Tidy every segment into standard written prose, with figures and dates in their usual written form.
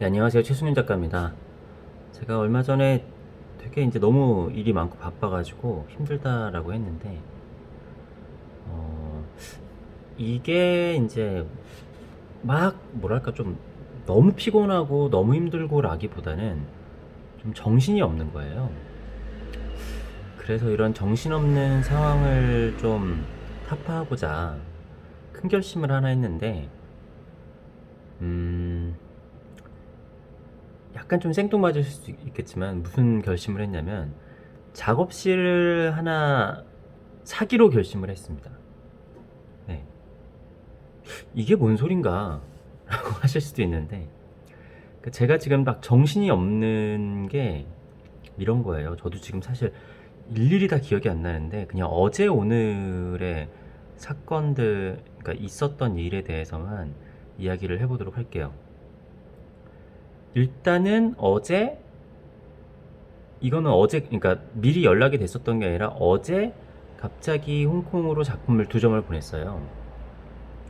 네, 안녕하세요. 최순윤 작가입니다. 제가 얼마 전에 되게 이제 너무 일이 많고 바빠가지고 힘들다라고 했는데, 어, 이게 이제 막 뭐랄까 좀 너무 피곤하고 너무 힘들고라기보다는 좀 정신이 없는 거예요. 그래서 이런 정신없는 상황을 좀 타파하고자 큰 결심을 하나 했는데, 음, 약간 좀 생뚱맞을 수 있겠지만 무슨 결심을 했냐면 작업실을 하나 사기로 결심을 했습니다. 네. 이게 뭔 소린가? 라고 하실 수도 있는데, 제가 지금 막 정신이 없는 게 이런 거예요. 저도 지금 사실 일일이 다 기억이 안 나는데, 그냥 어제 오늘의 사건들, 그러니까 있었던 일에 대해서만 이야기를 해보도록 할게요. 일단은 어제, 이거는 어제, 그러니까 미리 연락이 됐었던 게 아니라 어제 갑자기 홍콩으로 작품을 2점을 보냈어요.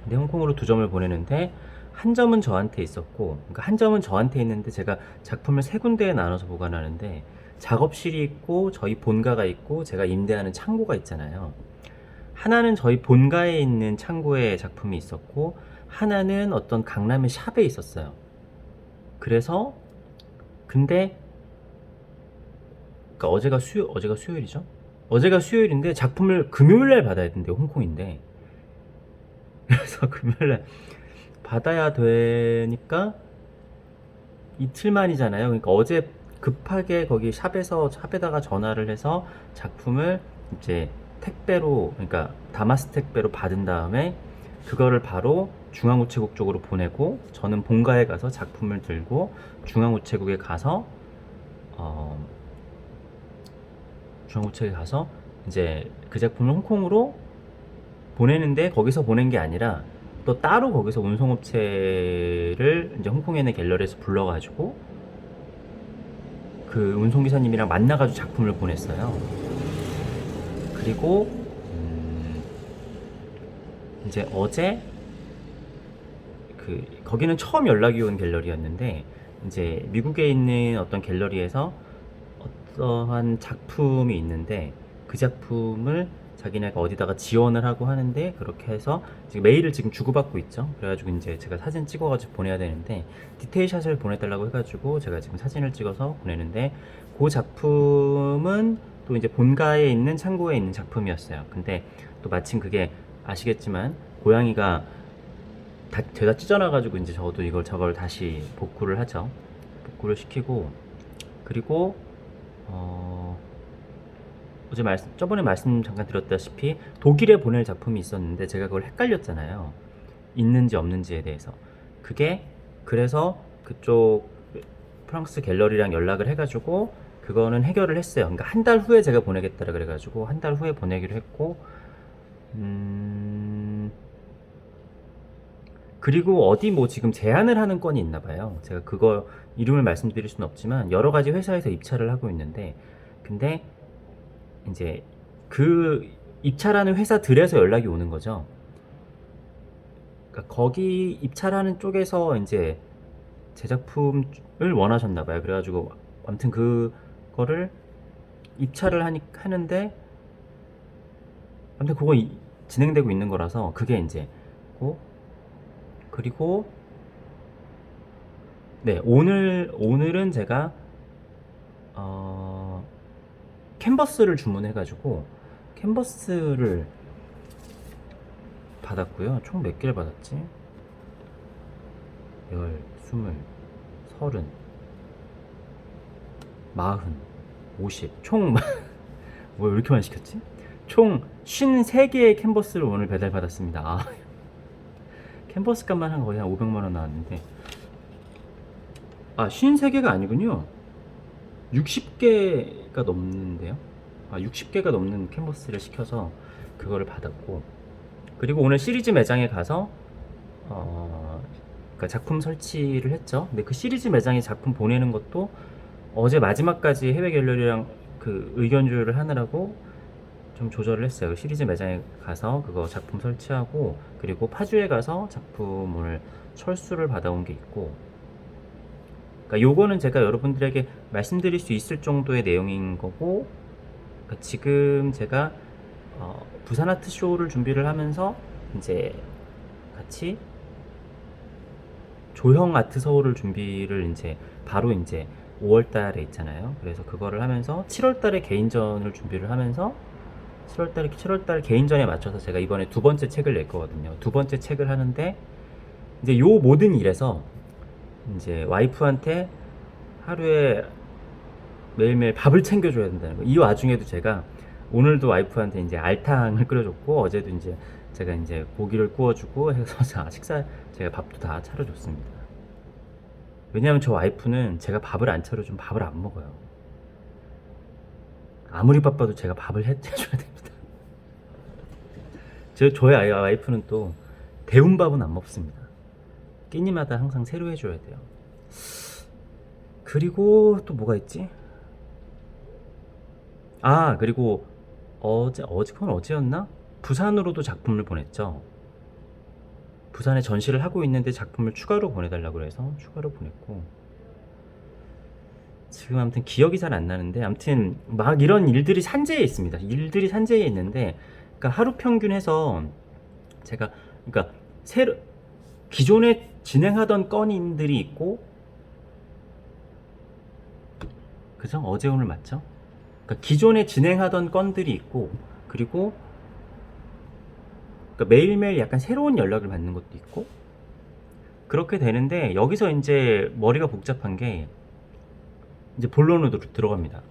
근데 홍콩으로 2점을 보내는데 한 점은 저한테 있었고, 그러니까 한 점은 저한테 있는데 제가 작품을 3군데에 나눠서 보관하는데 작업실이 있고 저희 본가가 있고 제가 임대하는 창고가 있잖아요. 하나는 저희 본가에 있는 창고에 작품이 있었고 하나는 어떤 강남의 샵에 있었어요. 그래서 근데 그러니까 어제가 수요일이죠? 어제가 수요일인데 작품을 금요일날 받아야 된대요. 홍콩인데. 그래서 금요일날 받아야 되니까 이틀 만이잖아요. 그러니까 어제 급하게 거기 샵에다가 전화를 해서 작품을 이제 택배로, 그러니까 다마스 택배로 받은 다음에 그거를 바로 중앙우체국 쪽으로 보내고 저는 본가에 가서 작품을 들고 중앙우체국에 가서 어, 중앙우체국에 가서 이제 그 작품을 홍콩으로 보내는데, 거기서 보낸 게 아니라 또 따로 거기서 운송업체를 이제 홍콩에 있는 갤러리에서 불러가지고 그 운송기사님이랑 만나가지고 작품을 보냈어요. 그리고 이제 어제 거기는 처음 연락이 온 갤러리였는데 이제 미국에 있는 어떤 갤러리에서 어떠한 작품이 있는데 그 작품을 자기네가 어디다가 지원을 하고 하는데, 그렇게 해서 지금 메일을 지금 주고받고 있죠. 그래가지고 이제 제가 사진 찍어가지고 보내야 되는데 디테일샷을 보내달라고 해가지고 제가 지금 사진을 찍어서 보내는데, 그 작품은 또 이제 본가에 있는 창고에 있는 작품이었어요. 근데 또 마침 그게 아시겠지만 고양이가 제가 찢어놔가지고 이제 저도 저걸 다시 복구를 하죠. 복구를 시키고, 그리고 어, 저번에 말씀 잠깐 드렸다시피 독일에 보낼 작품이 있었는데 제가 그걸 헷갈렸잖아요. 있는지 없는지에 대해서. 그게 그래서 그쪽 프랑스 갤러리랑 연락을 해가지고 그거는 해결을 했어요. 그러니까 한 달 후에 제가 보내겠다라 그래가지고 한 달 후에 보내기로 했고, 음, 그리고 어디 뭐 지금 제안을 하는 건이 있나 봐요. 제가 그거 이름을 말씀드릴 수는 없지만 여러 가지 회사에서 입찰을 하고 있는데, 근데 이제 그 입찰하는 회사들에서 연락이 오는 거죠. 그러니까 거기 입찰하는 쪽에서 이제 제작품을 원하셨나 봐요. 그래가지고 아무튼 그거를 입찰을 하는데 아무튼 그거 진행되고 있는 거라서 그게 이제 고, 그리고 네, 오늘은 제가 어, 캔버스를 주문해가지고 캔버스를 받았고요. 총 몇 개를 받았지? 10, 20, 30, 40, 50, 총 뭐 왜 이렇게 많이 시켰지? 총 53개의 캔버스를 오늘 배달받았습니다. 캔버스 값만 한 거의 한 500만 원 나왔는데, 53개가 아니군요. 60개가 넘는데요. 60개가 넘는 캔버스를 시켜서 그거를 받았고, 그리고 오늘 시리즈 매장에 가서 그러니까 작품 설치를 했죠. 근데 그 시리즈 매장에 작품 보내는 것도 어제 마지막까지 해외 갤러리랑 그 의견 조율을 하느라고 좀 조절을 했어요. 그 시리즈 매장에 가서 그거 작품 설치하고, 그리고 파주에 가서 작품을 철수를 받아온 게 있고, 그러니까 요거는 제가 여러분들에게 말씀드릴 수 있을 정도의 내용인 거고, 그러니까 지금 제가 부산 아트 쇼를 준비를 하면서 이제 같이 조형 아트 서울을 준비를 이제 바로 이제 5월 달에 있잖아요. 그래서 그거를 하면서 7월 달에 개인전을 준비를 하면서 7월 달 개인전에 맞춰서 제가 이번에 두 번째 책을 낼 거거든요. 두 번째 책을 하는데 이제 요 모든 일에서 이제 와이프한테 하루에 매일매일 밥을 챙겨줘야 된다는 거. 이 와중에도 제가 오늘도 와이프한테 이제 알탕을 끓여줬고, 어제도 이제 제가 이제 고기를 구워주고 해서 식사 제가 밥도 다 차려줬습니다. 왜냐하면 저 와이프는 제가 밥을 안 차려주면 밥을 안 먹어요. 아무리 바빠도 제가 밥을 해줘야 됩니다. 저희 와이프는 또 데운 밥은 안 먹습니다. 끼니마다 항상 새로 해줘야 돼요. 그리고 또 뭐가 있지? 그리고 그건 어제였나? 부산으로도 작품을 보냈죠. 부산에 전시를 하고 있는데 작품을 추가로 보내달라고 해서 추가로 보냈고, 지금 아무튼 기억이 잘 안 나는데, 아무튼 막 이런 일들이 산재해 있습니다. 일들이 산재해 있는데, 그러니까 하루 평균 해서 제가, 그러니까 기존에 진행하던 건인들이 있고, 그죠? 어제 오늘 맞죠? 그러니까 기존에 진행하던 건들이 있고, 그리고 그러니까 매일매일 약간 새로운 연락을 받는 것도 있고, 그렇게 되는데, 여기서 이제 머리가 복잡한 게 이제 본론으로 들어갑니다.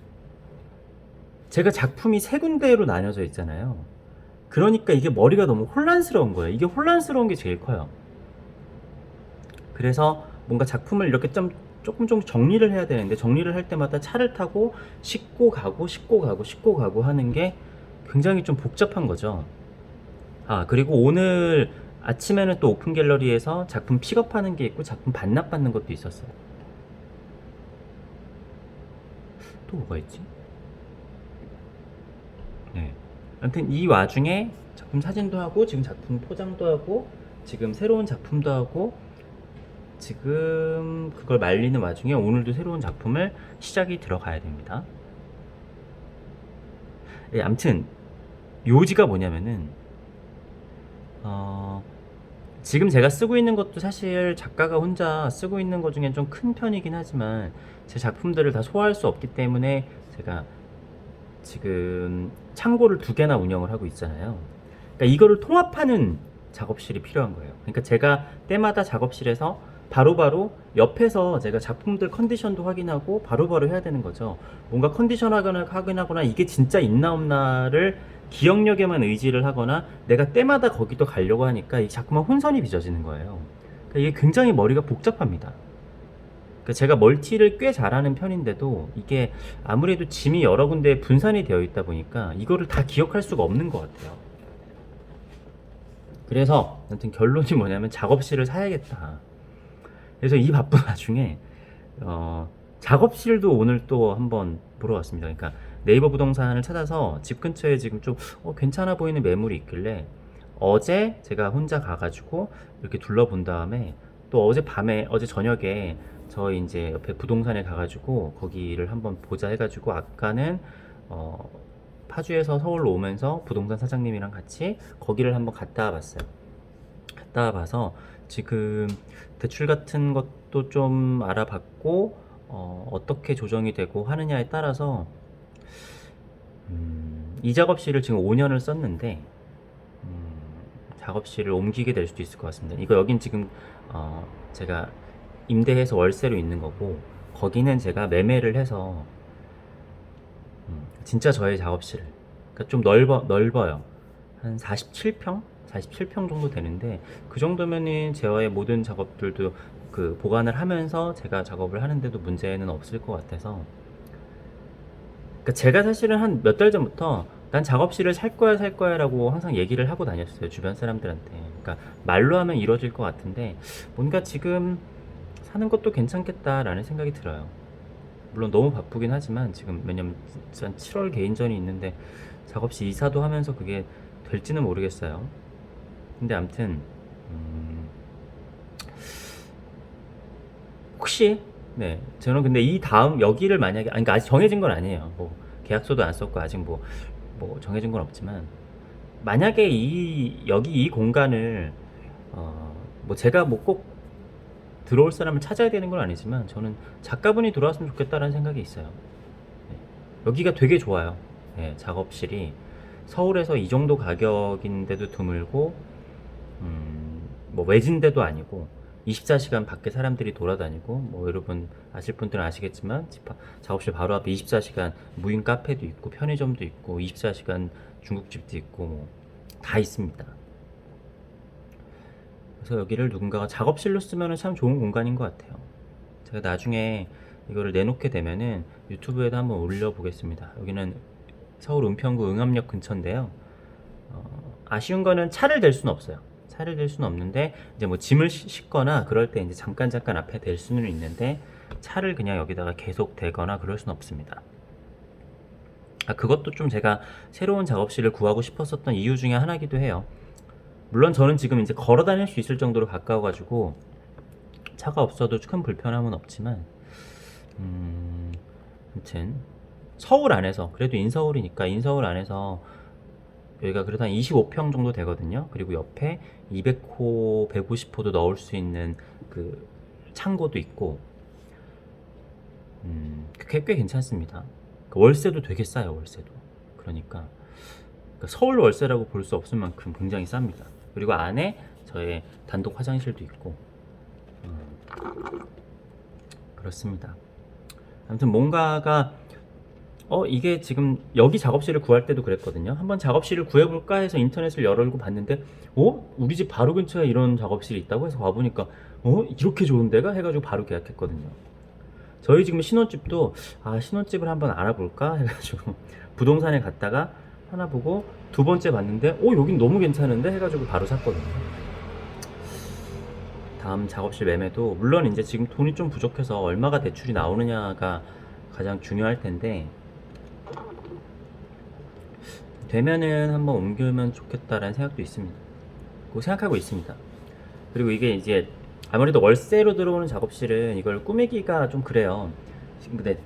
제가 작품이 세 군데로 나뉘어져 있잖아요. 그러니까 이게 머리가 너무 혼란스러운 거예요. 이게 혼란스러운 게 제일 커요. 그래서 뭔가 작품을 이렇게 조금 정리를 해야 되는데, 정리를 할 때마다 차를 타고 싣고 가고 하는 게 굉장히 좀 복잡한 거죠. 그리고 오늘 아침에는 또 오픈 갤러리에서 작품 픽업하는 게 있고 작품 반납받는 것도 있었어요. 또 뭐가 있지? 네. 아무튼 이 와중에 작품 사진도 하고, 지금 작품 포장도 하고, 지금 새로운 작품도 하고, 지금 그걸 말리는 와중에 오늘도 새로운 작품을 시작이 들어가야 됩니다. 아무튼 요지가 뭐냐면은 지금 제가 쓰고 있는 것도 사실 작가가 혼자 쓰고 있는 것 중에 좀 큰 편이긴 하지만, 제 작품들을 다 소화할 수 없기 때문에 제가 지금 창고를 2개나 운영을 하고 있잖아요. 그러니까 이거를 통합하는 작업실이 필요한 거예요. 그러니까 제가 때마다 작업실에서 바로바로 옆에서 제가 작품들 컨디션도 확인하고 바로바로 해야 되는 거죠. 뭔가 컨디션 확인하거나 이게 진짜 있나 없나를 기억력에만 의지를 하거나 내가 때마다 거기도 가려고 하니까 이 자꾸만 혼선이 빚어지는 거예요. 그러니까 이게 굉장히 머리가 복잡합니다. 그러니까 제가 멀티를 꽤 잘하는 편인데도 이게 아무래도 짐이 여러 군데에 분산이 되어 있다 보니까 이거를 다 기억할 수가 없는 것 같아요. 그래서 아무튼 결론이 뭐냐면 작업실을 사야겠다. 그래서 이 바쁜 와중에 작업실도 오늘 또 한번 보러 왔습니다. 그러니까 네이버 부동산을 찾아서 집 근처에 지금 좀 괜찮아 보이는 매물이 있길래 어제 제가 혼자 가가지고 이렇게 둘러본 다음에 또 어제 저녁에 저희 이제 옆에 부동산에 가가지고 거기를 한번 보자 해가지고 아까는 파주에서 서울로 오면서 부동산 사장님이랑 같이 거기를 한번 갔다 와봤어요. 갔다 와봐서 지금 대출 같은 것도 좀 알아봤고 어떻게 조정이 되고 하느냐에 따라서 이 작업실을 지금 5년을 썼는데 작업실을 옮기게 될 수도 있을 것 같습니다. 이거 여긴 지금 제가 임대해서 월세로 있는 거고, 거기는 제가 매매를 해서 진짜 저의 작업실, 그러니까 좀 넓어요. 한 47평 정도 되는데, 그 정도면은 제와의 모든 작업들도 그 보관을 하면서 제가 작업을 하는데도 문제는 없을 것 같아서, 그러니까 제가 사실은 한 몇 달 전부터 난 작업실을 살 거야 라고 항상 얘기를 하고 다녔어요, 주변 사람들한테. 그러니까 말로 하면 이루어질 것 같은데 뭔가 지금 사는 것도 괜찮겠다라는 생각이 들어요. 물론 너무 바쁘긴 하지만 지금, 왜냐면 7월 개인전이 있는데 작업실 이사도 하면서 그게 될지는 모르겠어요. 근데 아무튼 혹시 네, 저는 근데 이 다음 여기를 만약에 그러니까 아직 정해진 건 아니에요. 뭐 계약서도 안 썼고 아직 뭐 정해진 건 없지만 만약에 이 여기 이 공간을 뭐 제가 뭐 꼭 들어올 사람을 찾아야 되는 건 아니지만 저는 작가분이 들어왔으면 좋겠다라는 생각이 있어요. 네. 여기가 되게 좋아요. 네, 작업실이 서울에서 이 정도 가격인데도 드물고 뭐 외진데도 아니고 24시간 밖에 사람들이 돌아다니고 뭐 여러분 아실 분들은 아시겠지만 작업실 바로 앞에 24시간 무인 카페도 있고 편의점도 있고 24시간 중국집도 있고 뭐 다 있습니다. 그래서 여기를 누군가가 작업실로 쓰면 참 좋은 공간인 것 같아요. 제가 나중에 이거를 내놓게 되면은 유튜브에도 한번 올려보겠습니다. 여기는 서울 은평구 응암역 근처인데요. 아쉬운 거는 차를 댈 수는 없어요. 차를 댈 수는 없는데 이제 뭐 짐을 싣거나 그럴 때 이제 잠깐 앞에 댈 수는 있는데 차를 그냥 여기다가 계속 대거나 그럴 수는 없습니다. 그것도 좀 제가 새로운 작업실을 구하고 싶었었던 이유 중에 하나이기도 해요. 물론 저는 지금 이제 걸어 다닐 수 있을 정도로 가까워가지고 차가 없어도 큰 불편함은 없지만 아무튼 서울 안에서 그래도 인서울이니까 인서울 안에서 여기가 그래도 한 25평 정도 되거든요. 그리고 옆에 200호, 150호도 넣을 수 있는 그 창고도 있고 꽤 괜찮습니다. 그 월세도 되게 싸요. 월세도. 그러니까 서울 월세라고 볼 수 없을 만큼 굉장히 쌉니다. 그리고 안에 저의 단독 화장실도 있고 그렇습니다. 아무튼 뭔가가 이게 지금 여기 작업실을 구할 때도 그랬거든요. 한번 작업실을 구해볼까 해서 인터넷을 열고 봤는데 우리 집 바로 근처에 이런 작업실이 있다고 해서 와보니까 이렇게 좋은 데가 해가지고 바로 계약했거든요. 저희 지금 신혼집도 신혼집을 한번 알아볼까 해가지고 부동산에 갔다가 하나 보고 두 번째 봤는데 여긴 너무 괜찮은데 해가지고 바로 샀거든요. 다음 작업실 매매도 물론 이제 지금 돈이 좀 부족해서 얼마가 대출이 나오느냐가 가장 중요할 텐데 되면은 한번 옮기면 좋겠다라는 생각도 있습니다. 생각하고 있습니다. 그리고 이게 이제 아무래도 월세로 들어오는 작업실은 이걸 꾸미기가 좀 그래요. 지금 근데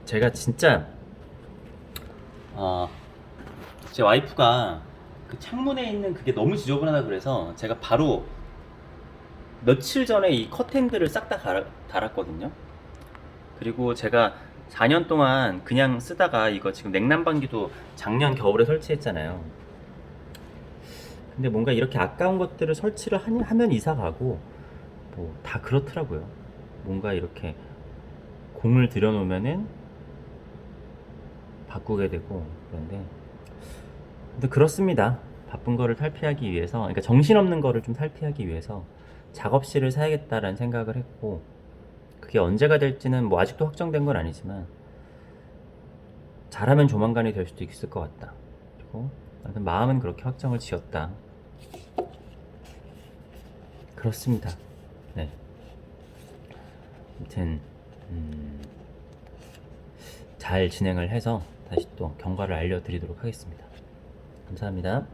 제가 진짜 제 와이프가 그 창문에 있는 그게 너무 지저분하다 그래서 제가 바로 며칠 전에 이 커튼들을 싹 다 달았거든요. 그리고 제가 4년 동안 그냥 쓰다가 이거 지금 냉난방기도 작년 겨울에 설치했잖아요. 근데 뭔가 이렇게 아까운 것들을 설치를 하면 이사 가고 뭐 다 그렇더라고요. 뭔가 이렇게 공을 들여놓으면은 바꾸게 되고 그런데 근데 그렇습니다. 바쁜 거를 탈피하기 위해서 그러니까 정신없는 거를 좀 탈피하기 위해서 작업실을 사야겠다라는 생각을 했고 그게 언제가 될지는 뭐 아직도 확정된 건 아니지만 잘하면 조만간이 될 수도 있을 것 같다. 그리고 아무튼 마음은 그렇게 확정을 지었다. 그렇습니다. 네. 아무튼 잘 진행을 해서 다시 또 경과를 알려드리도록 하겠습니다. 감사합니다.